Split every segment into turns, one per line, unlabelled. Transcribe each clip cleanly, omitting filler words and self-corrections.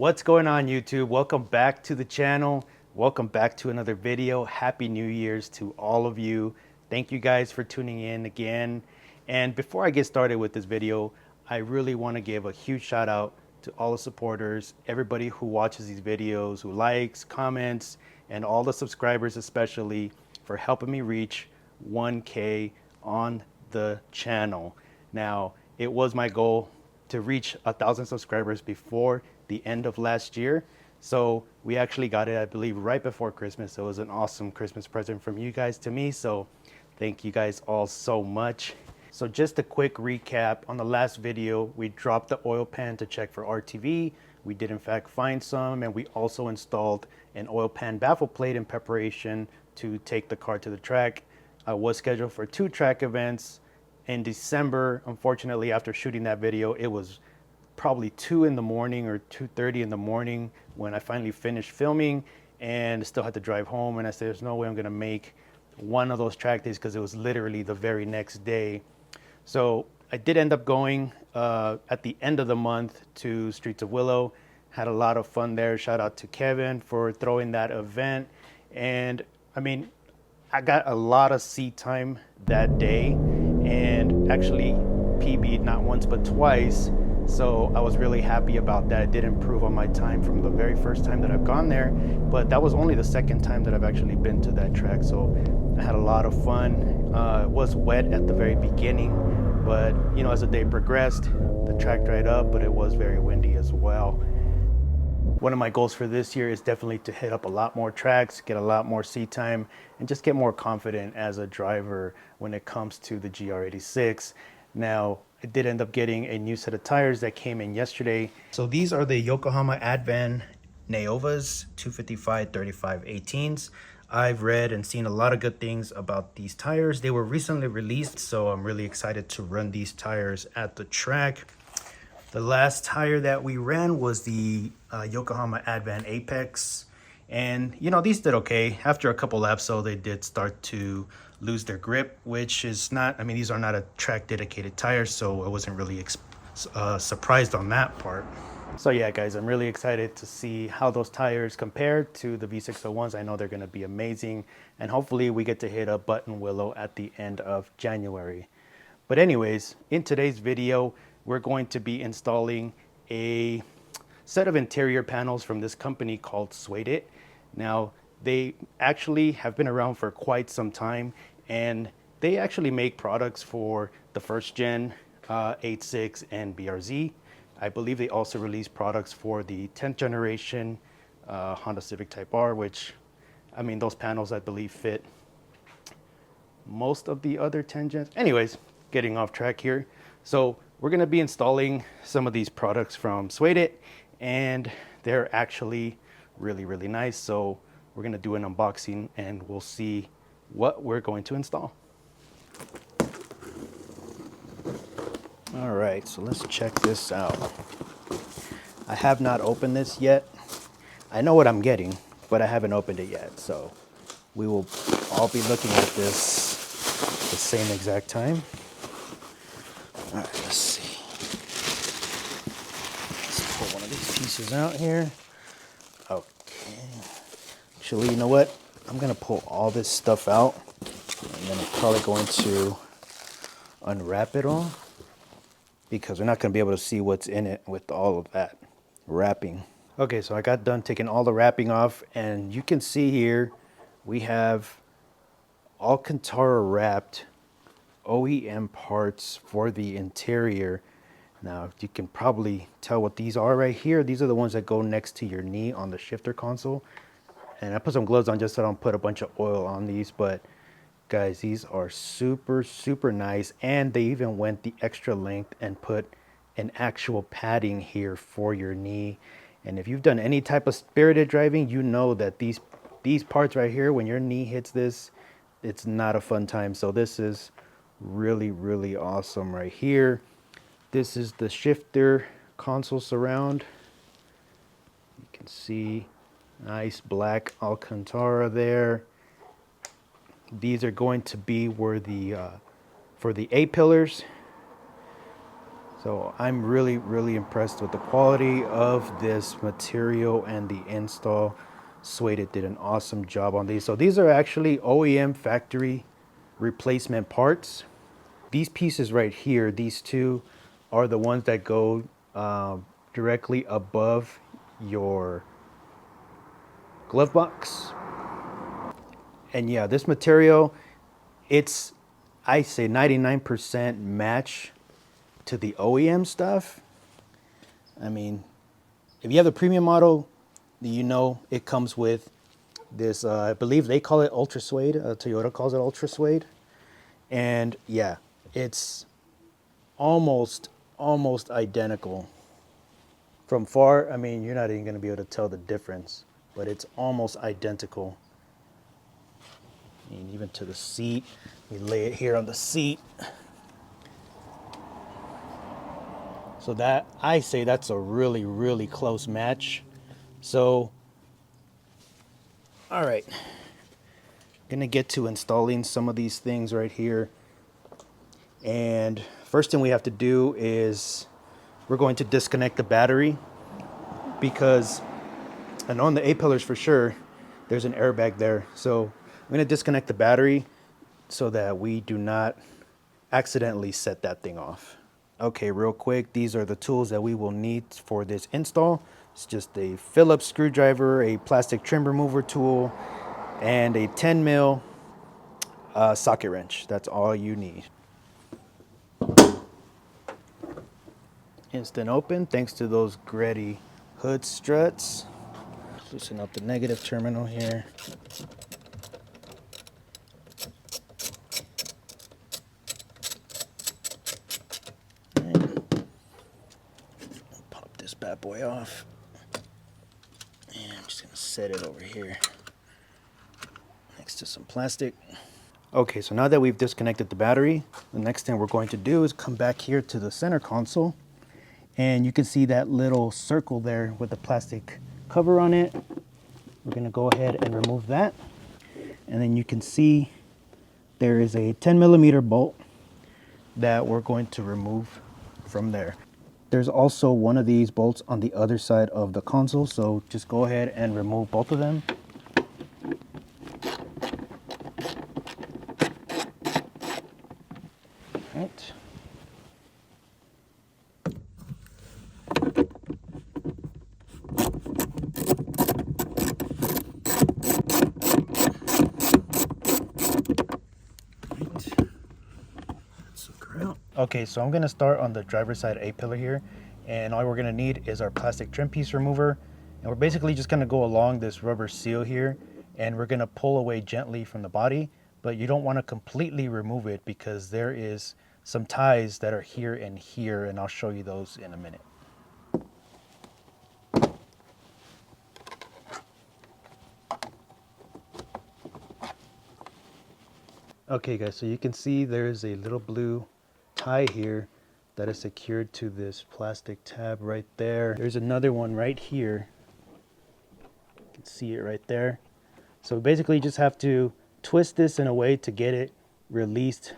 What's going on, YouTube? Welcome back to the channel. Welcome back to another video. Happy New Year's to all of you. Thank you guys for tuning in again. And before I get started with this video, I really want to give a huge shout out to all the supporters, everybody who watches these videos, who likes, comments, and all the subscribers especially for helping me reach 1K on the channel. Now, it was my goal to reach 1,000 subscribers before the end of last year. So we actually got it, I believe, right before Christmas. So it was an awesome Christmas present from you guys to me. So thank you guys all so much. So just a quick recap. On the last video, we dropped the oil pan to check for RTV. We did in fact find some, and we also installed an oil pan baffle plate in preparation to take the car to the track. I was scheduled for 2 track events in December. Unfortunately, after shooting that video, it was probably 2 in the morning or 2:30 in the morning when I finally finished filming, and still had to drive home. And I said, there's no way I'm gonna make one of those track days because it was literally the very next day. So I did end up going at the end of the month to Streets of Willow. Had a lot of fun there. Shout out to Kevin for throwing that event. And I mean, I got a lot of seat time that day, and actually PB'd not once but twice. So I was really happy about that. It did improve on my time from the very first time that I've gone there, but that was only the second time that I've actually been to that track. So I had a lot of fun. It was wet at the very beginning, but you know, as the day progressed, the track dried up, but it was very windy as well. One of my goals for this year is definitely to hit up a lot more tracks, get a lot more seat time, and just get more confident as a driver when it comes to the GR86. Now, I did end up getting a new set of tires that came in yesterday. So these are the Yokohama Advan Neovas 255/35 18s. I've read and seen a lot of good things about these tires. They were recently released, so I'm really excited to run these tires at the track. The last tire that we ran was the Yokohama Advan Apex. And, you know, these did okay. After a couple laps, though, they did start to lose their grip, which is not, I mean, these are not a track dedicated tires, so I wasn't really surprised on that part. So yeah, guys, I'm really excited to see how those tires compare to the V601s. I know they're gonna be amazing, and hopefully we get to hit a Button Willow at the end of January. But anyways, in today's video, we're going to be installing a set of interior panels from this company called Sweidit. Now, they actually have been around for quite some time, and they actually make products for the first gen 86 and BRZ. I believe they also release products for the 10th generation Honda Civic Type R, which, I mean, those panels I believe fit most of the other 10 gens. Anyways, getting off track here. So we're gonna be installing some of these products from Sweidit, and they're actually really, really nice. So we're gonna do an unboxing and we'll see what we're going to install. All right, so let's check this out. I have not opened this yet. I know what I'm getting, but I haven't opened it yet. So we will all be looking at this at the same exact time. All right, let's see. Let's pull one of these pieces out here. Okay. Actually, you know what? I'm gonna pull all this stuff out, and then I'm probably going to unwrap it all, because we're not gonna be able to see what's in it with all of that wrapping. Okay, so I got done taking all the wrapping off, and you can see here we have Alcantara wrapped OEM parts for the interior. Now, you can probably tell what these are right here. These are the ones that go next to your knee on the shifter console. And I put some gloves on just so I don't put a bunch of oil on these, but guys, these are super, super nice. And they even went the extra length and put an actual padding here for your knee. And if you've done any type of spirited driving, you know that these parts right here, when your knee hits this, it's not a fun time. So this is really, really awesome right here. This is the shifter console surround. You can see nice black Alcantara there. These are going to be where the for the A pillars. So I'm really, really impressed with the quality of this material and the install. Sweidit did an awesome job on these. So these are actually OEM factory replacement parts. These pieces right here, these two, are the ones that go directly above your glove box. And yeah, this material, it's, I say 99% match to the OEM stuff. I mean, if you have the premium model, you know it comes with this, I believe they call it Ultra Suede. Toyota calls it Ultra Suede. And yeah, it's almost identical. From far, I mean, you're not even going to be able to tell the difference, but it's almost identical. And even to the seat, we lay it here on the seat. So that, I say that's a really, really close match. So, all right, gonna get to installing some of these things right here. And first thing we have to do is we're going to disconnect the battery, because, and on the A-pillars for sure, there's an airbag there. So I'm gonna disconnect the battery so that we do not accidentally set that thing off. Okay, real quick, these are the tools that we will need for this install. It's just a Phillips screwdriver, a plastic trim remover tool, and a 10 mil socket wrench. That's all you need. Instant open thanks to those Greddy hood struts. Loosen up the negative terminal here. Pop this bad boy off. And I'm just gonna set it over here next to some plastic. Okay, so now that we've disconnected the battery, the next thing we're going to do is come back here to the center console. And you can see that little circle there with the plastic cover on it. We're gonna go ahead and remove that. And then you can see there is a 10 millimeter bolt that we're going to remove from there. There's also one of these bolts on the other side of the console, so just go ahead and remove both of them. Right. Okay, so I'm gonna start on the driver's side A-pillar here, and all we're gonna need is our plastic trim piece remover, and we're basically just gonna go along this rubber seal here, and we're gonna pull away gently from the body, but you don't wanna completely remove it because there is some ties that are here and here, and I'll show you those in a minute. Okay guys, so you can see there's a little blue tie here that is secured to this plastic tab right there. There's another one right here. You can see it right there. So basically you just have to twist this in a way to get it released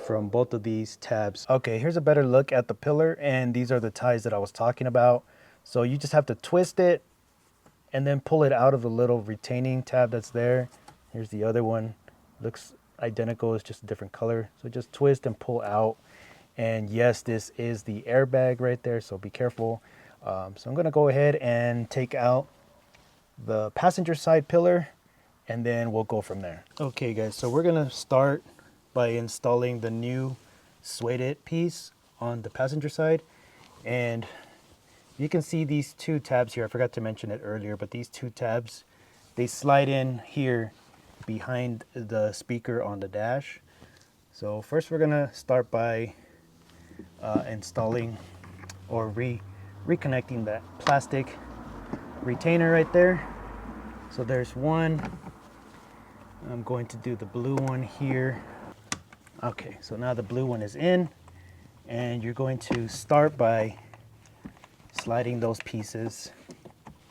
from both of these tabs. Okay, here's a better look at the pillar, and these are the ties that I was talking about. So you just have to twist it and then pull it out of the little retaining tab that's there. Here's the other one. Looks identical, it's just a different color. So just twist and pull out. And yes, this is the airbag right there, so be careful. So I'm gonna go ahead and take out the passenger side pillar, and then we'll go from there. Okay guys, so we're gonna start by installing the new Sweidit piece on the passenger side. And you can see these two tabs here. I forgot to mention it earlier, but these two tabs, they slide in here behind the speaker on the dash. So first we're gonna start by installing or reconnecting that plastic retainer right there. So there's one. I'm going to do the blue one here. Okay, so now the blue one is in, and you're going to start by sliding those pieces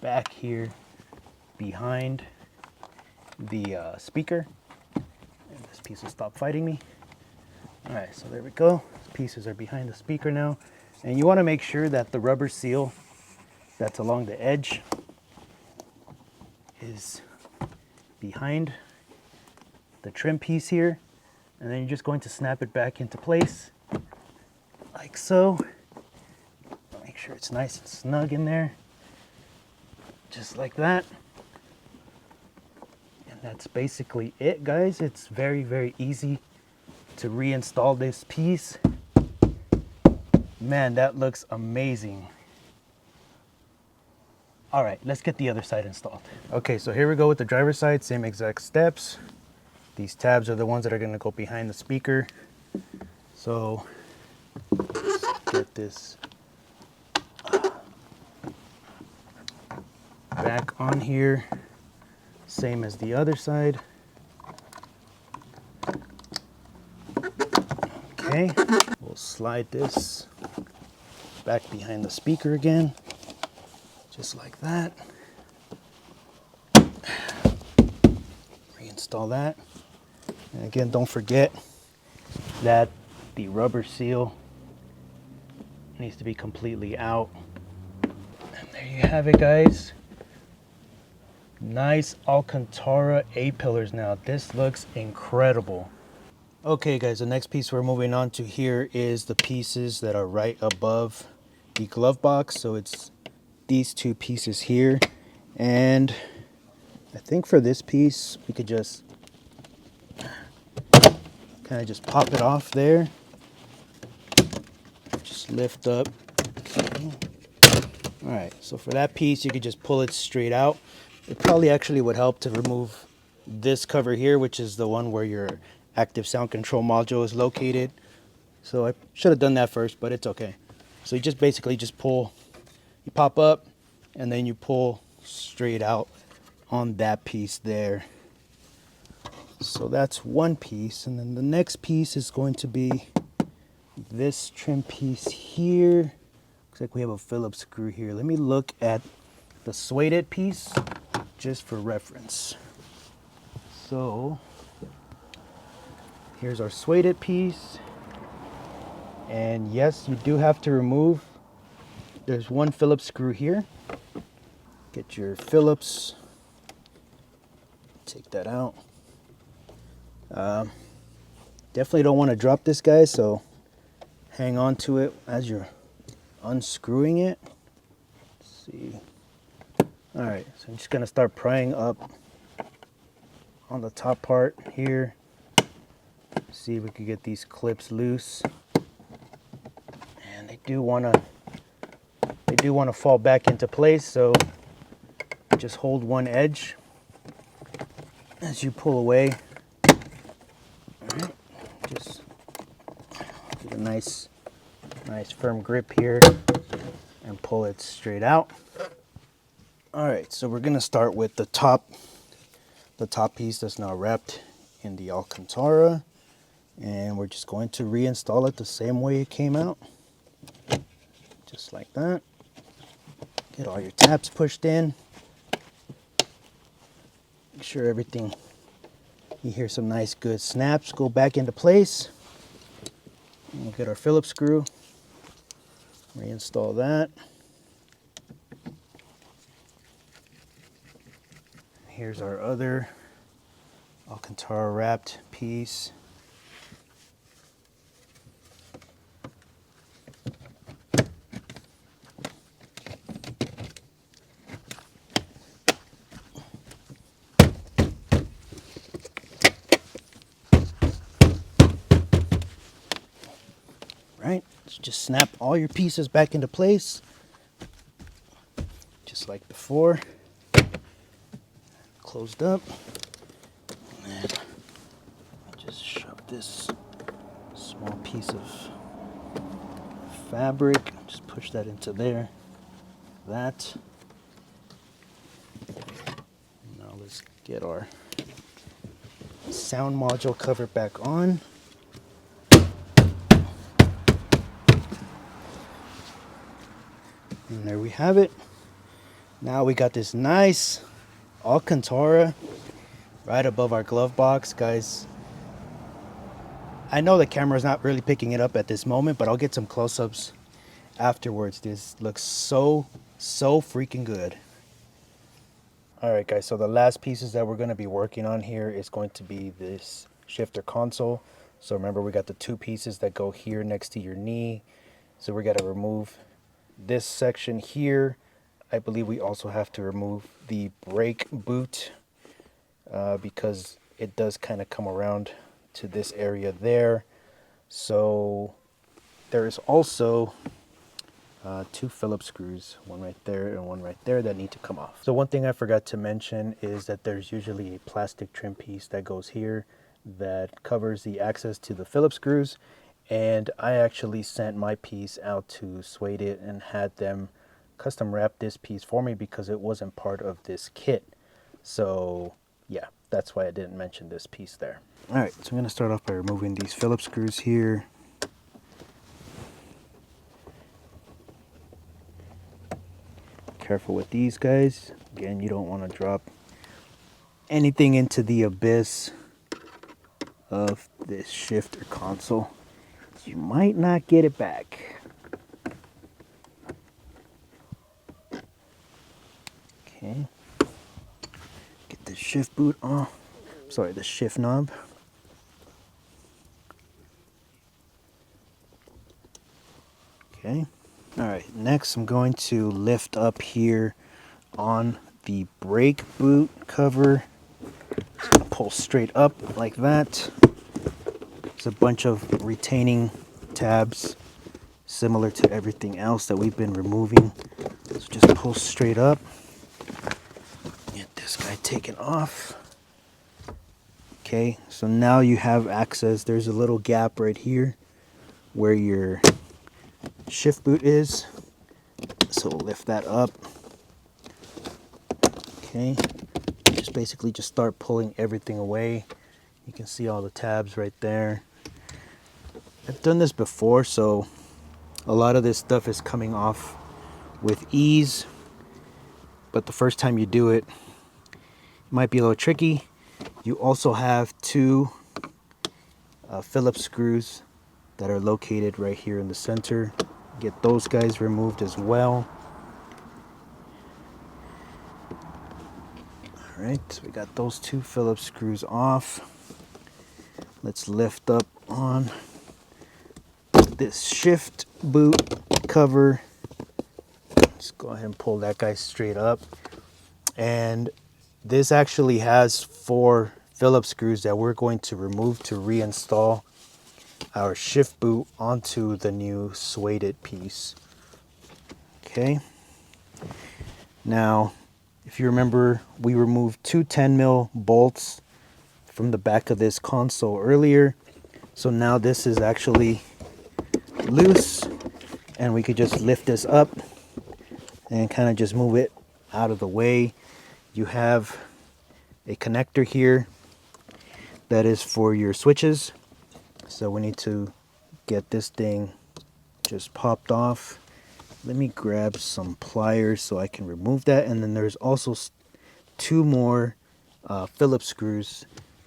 back here behind the speaker. And this piece will stop fighting me. All right, so there we go. Pieces are behind the speaker now. And you want to make sure that the rubber seal that's along the edge is behind the trim piece here. And then you're just going to snap it back into place like so. Make sure it's nice and snug in there, just like that. And that's basically it, guys. It's very, very easy to reinstall this piece. Man, that looks amazing. All right, let's get the other side installed. Okay, so here we go with the driver's side, same exact steps. These tabs are the ones that are gonna go behind the speaker. So let's get this back on here, same as the other side. Okay, we'll slide this back behind the speaker again, just like that. Reinstall that. And again, don't forget that the rubber seal needs to be completely out. And there you have it, guys. Nice Alcantara A-pillars now. This looks incredible. Okay guys, the next piece we're moving on to here is the pieces that are right above the glove box. So it's these two pieces here. And I think for this piece, we could just kind of just pop it off there. Just lift up. Okay. All right, so for that piece, you could just pull it straight out. It probably actually would help to remove this cover here, which is the one where your active sound control module is located. So I should have done that first, but it's okay. So you just basically just pull, you pop up, and then you pull straight out on that piece there. So that's one piece, and then the next piece is going to be this trim piece here. Looks like we have a Phillips screw here. Let me look at the Sweidit piece just for reference. So here's our Sweidit piece, and yes, you do have to remove. There's one Phillips screw here. Get your Phillips. Take that out. Definitely don't want to drop this, guys, so hang on to it as you're unscrewing it. Let's see. All right, so I'm just gonna start prying up on the top part here. See if we can get these clips loose. And they do want to fall back into place, so just hold one edge as you pull away. All right, just get a nice firm grip here and pull it straight out. All right, so we're gonna start with the top piece that's now wrapped in the Alcantara, and we're just going to reinstall it the same way it came out, just like that. Get all your tabs pushed in. Make sure everything, you hear some nice good snaps go back into place. And we'll get our Phillips screw, reinstall that. Here's our other Alcantara wrapped piece. Right, so just snap all your pieces back into place, just like before. Closed up, and then just shove this small piece of fabric, just push that into there. That. Now let's get our sound module cover back on. And there we have it. Now we got this nice Alcantara right above our glove box, guys. I know the camera's not really picking it up at this moment, but I'll get some close-ups afterwards. This looks so freaking good. All right, guys, so the last pieces that we're going to be working on here is going to be this shifter console. So remember, we got the two pieces that go here next to your knee. So we got to remove this section here. I believe we also have to remove the brake boot because it does kind of come around to this area there. So there is also two Phillips screws, one right there and one right there, that need to come off. So one thing I forgot to mention is that there's usually a plastic trim piece that goes here that covers the access to the Phillips screws. And I actually sent my piece out to Sweidit and had them custom wrap this piece for me because it wasn't part of this kit. So yeah, that's why I didn't mention this piece there. All right, so I'm going to start off by removing these Phillips screws here. Careful with these guys. Again, you don't want to drop anything into the abyss of this shifter console. You might not get it back. Okay. Get the shift boot off. Sorry, the shift knob. Okay. All right, next I'm going to lift up here on the brake boot cover. Pull straight up like that. There's a bunch of retaining tabs similar to everything else that we've been removing. So just pull straight up. Get this guy taken off. Okay, so now you have access. There's a little gap right here where your shift boot is. So we'll lift that up. Okay, just basically just start pulling everything away. You can see all the tabs right there. I've done this before, so a lot of this stuff is coming off with ease, but the first time you do it, it might be a little tricky. You also have two Phillips screws that are located right here in the center. Get those guys removed as well. All right, so we got those two Phillips screws off. Let's lift up on this shift boot cover. Let's go ahead and pull that guy straight up. And this actually has 4 Phillips screws that we're going to remove to reinstall our shift boot onto the new Sweidit piece. Okay. Now, if you remember, we removed 2 10mm bolts from the back of this console earlier. So now this is actually loose, and we could just lift this up and kind of just move it out of the way. You have a connector here that is for your switches. So we need to get this thing just popped off. Let me grab some pliers so I can remove that. And then there's also 2 more Phillips screws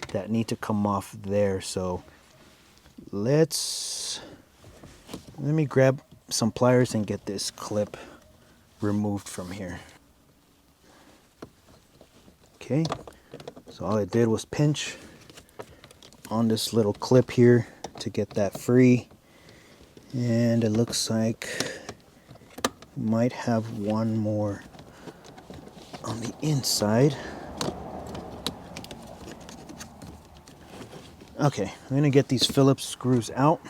that need to come off there. So let me grab some pliers and get this clip removed from here. Okay, so all I did was pinch on this little clip here to get that free, and it looks like we might have one more on the inside. Okay, I'm gonna get these Phillips screws out.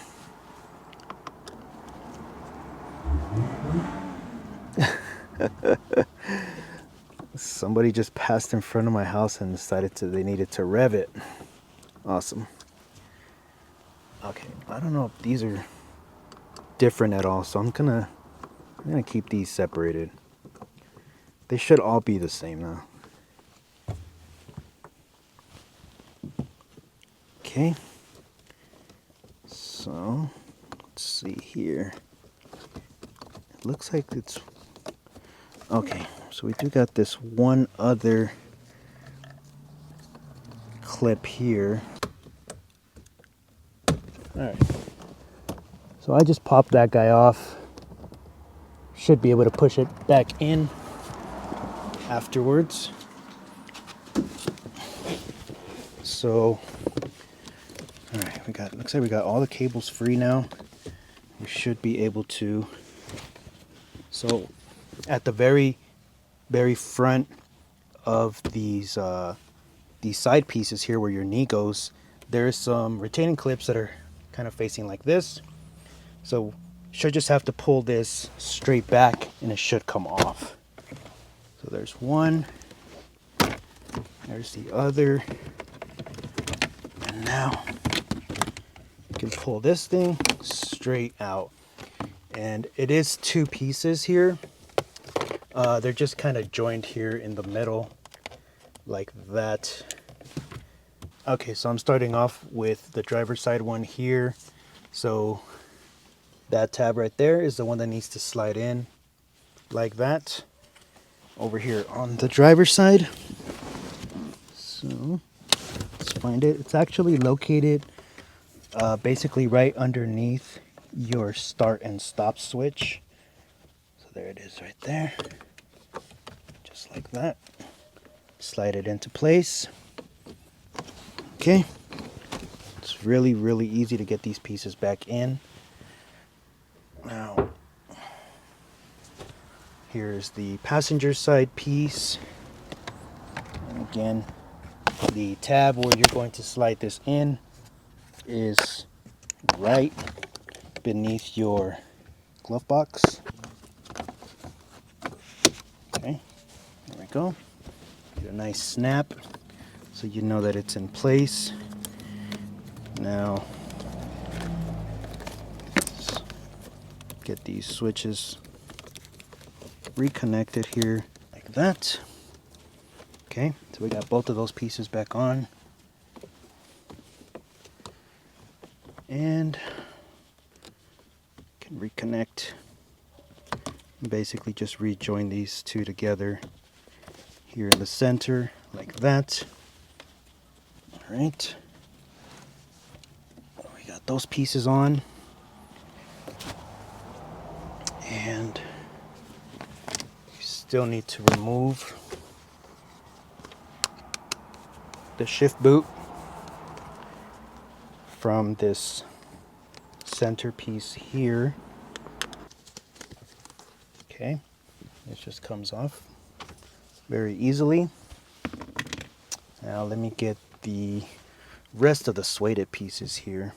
Somebody just passed in front of my house and decided they needed to rev it. Awesome. Okay, I don't know if these are different at all, so I'm gonna keep these separated. They should all be the same though. Okay. So let's see here. It looks like it's okay. So we do got this one other clip here. All right. So I just popped that guy off. Should be able to push it back in afterwards. So, all right, looks like we got all the cables free now. We should be able to. So, at the very front of these side pieces here, where your knee goes, there's some retaining clips that are kind of facing like this. So, should just have to pull this straight back, and it should come off. So there's one. There's the other. And now you can pull this thing straight out. And it is two pieces here. They're just kind of joined here in the middle like that. Okay, so I'm starting off with the driver's side one here. So that tab right there is the one that needs to slide in like that. Over here on the driver's side. So let's find it. It's actually located basically right underneath your start and stop switch. So there it is right there. Just like that. Slide it into place. Okay. It's really easy to get these pieces back in. Now, here's the passenger side piece. And again, the tab where you're going to slide this in is right beneath your glove box. Okay, there we go. Get a nice snap so you know that it's in place. Now, let's get these switches reconnected here like that. Okay, so we got both of those pieces back on. And can reconnect. Basically just rejoin these two together here in the center like that. All right. We got those pieces on. And you still need to remove the shift boot from this center piece here. Okay, it just comes off very easily. Now let me get the rest of the Sweidit pieces here.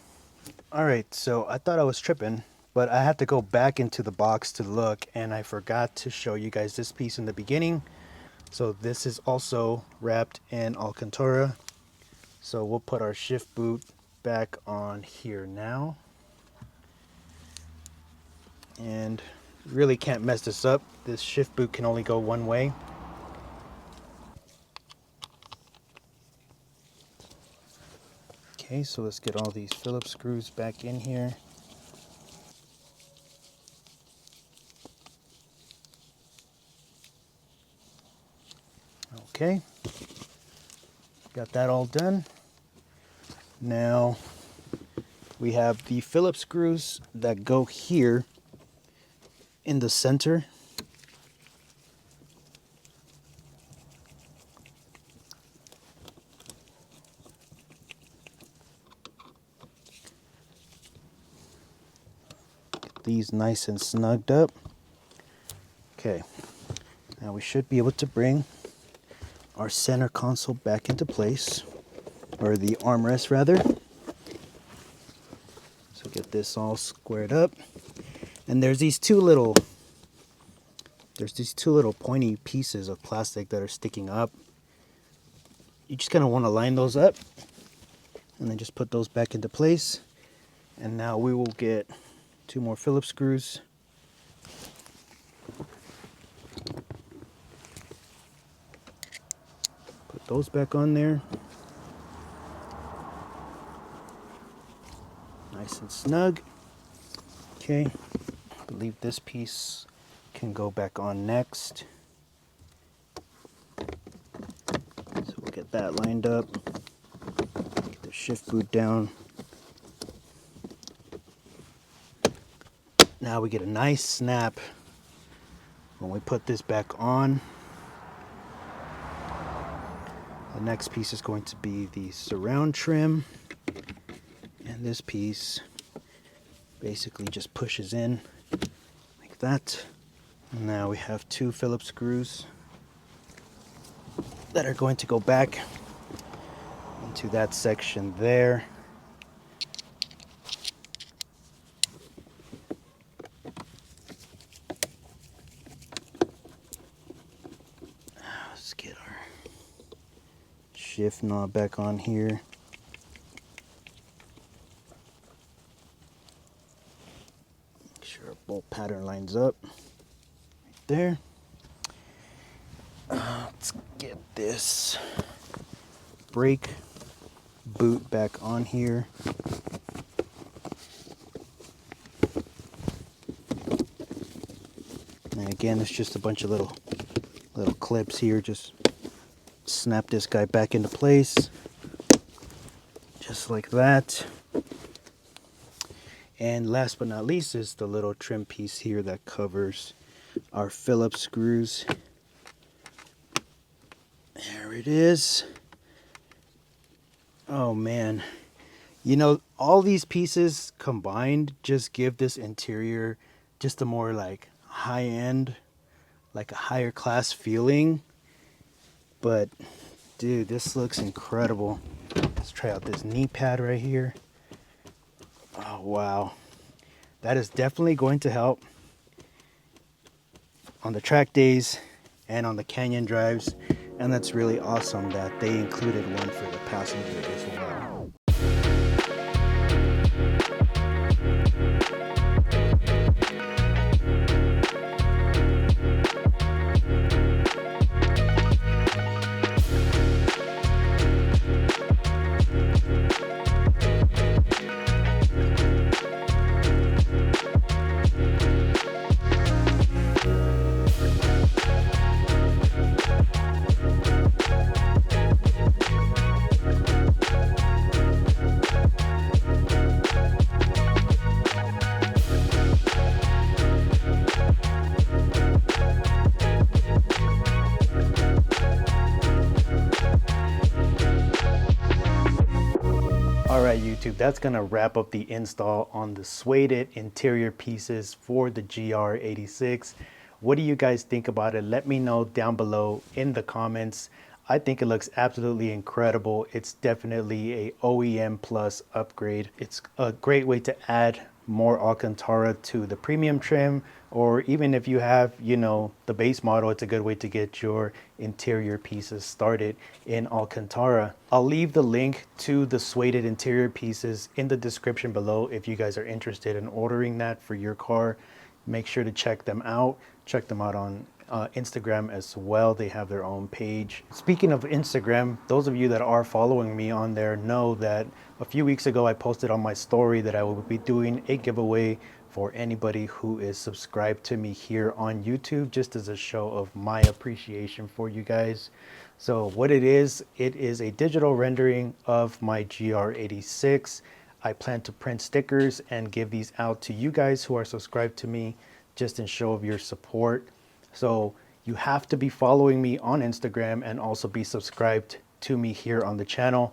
All right, so I thought I was tripping, but I had to go back into the box to look, and I forgot to show you guys this piece in the beginning. So this is also wrapped in Alcantara. So we'll put our shift boot back on here now. And really can't mess this up. This shift boot can only go one way. Okay, so let's get all these Phillips screws back in here. Okay, got that all done. Now we have the Phillips screws that go here in the center. Get these nice and snugged up. Okay, now we should be able to bring our center console back into place, or the armrest rather. So get this all squared up. And there's these two little pointy pieces of plastic that are sticking up. You just kind of want to line those up and then just put those back into place. And now we will get two more Phillips screws. Put those back on there. Nice and snug. Okay, I believe this piece can go back on next. So we'll get that lined up. Get the shift boot down. Now we get a nice snap When we put this back on, the next piece is going to be the surround trim, and this piece basically just pushes in like that. Now we have 2 Phillips screws that are going to go back into that section there. Let's get our shift knob back on here. Make sure our bolt pattern lines up right there. Let's get this brake boot back on here. And again, it's just a bunch of little clips here. Just snap this guy back into place, just like that. And last but not least is the little trim piece here that covers our Phillips screws. There it is. Oh man, you know, all these pieces combined just give this interior just a more like high-end, like a higher class feeling. But dude, this looks incredible. Let's try out this knee pad right here. Oh wow, that is definitely going to help on the track days and on the canyon drives. And that's really awesome that they included one for the passenger as well. Alright YouTube, that's going to wrap up the install on the Sweidit interior pieces for the GR86. What do you guys think about it? Let me know down below in the comments. I think it looks absolutely incredible. It's definitely a OEM plus upgrade. It's a great way to add more Alcantara to the premium trim, or even if you have, you know, the base model, it's a good way to get your interior pieces started in Alcantara. I'll leave the link to the Suede interior pieces in the description below if you guys are interested in ordering that for your car. Make sure to check them out. Check them out on Instagram as well. They have their own page. Speaking of Instagram, those of you that are following me on there know that a few weeks ago I posted on my story that I will be doing a giveaway for anybody who is subscribed to me here on YouTube, just as a show of my appreciation for you guys. So what it is a digital rendering of my GR86. I plan to print stickers and give these out to you guys who are subscribed to me, just in show of your support. So you have to be following me on Instagram and also be subscribed to me here on the channel.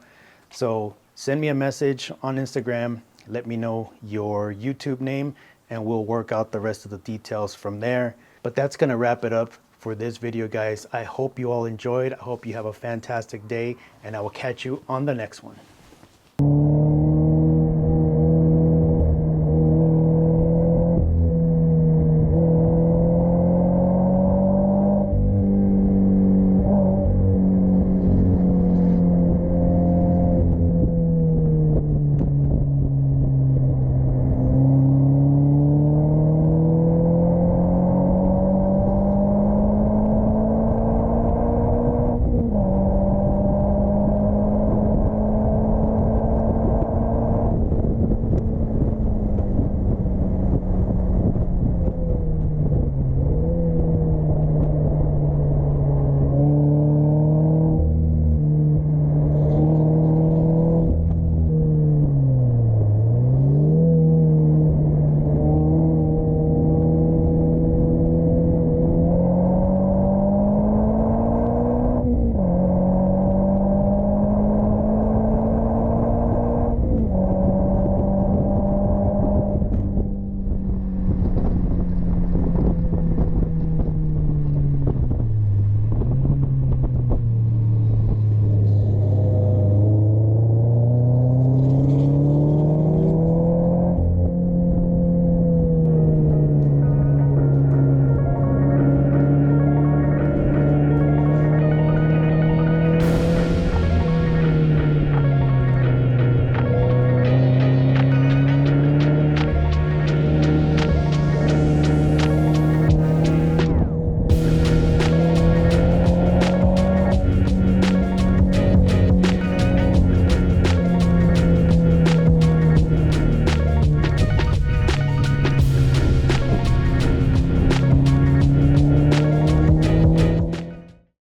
So send me a message on Instagram, let me know your YouTube name, and we'll work out the rest of the details from there. But that's gonna wrap it up for this video, guys. I hope you all enjoyed. I hope you have a fantastic day, and I will catch you on the next one.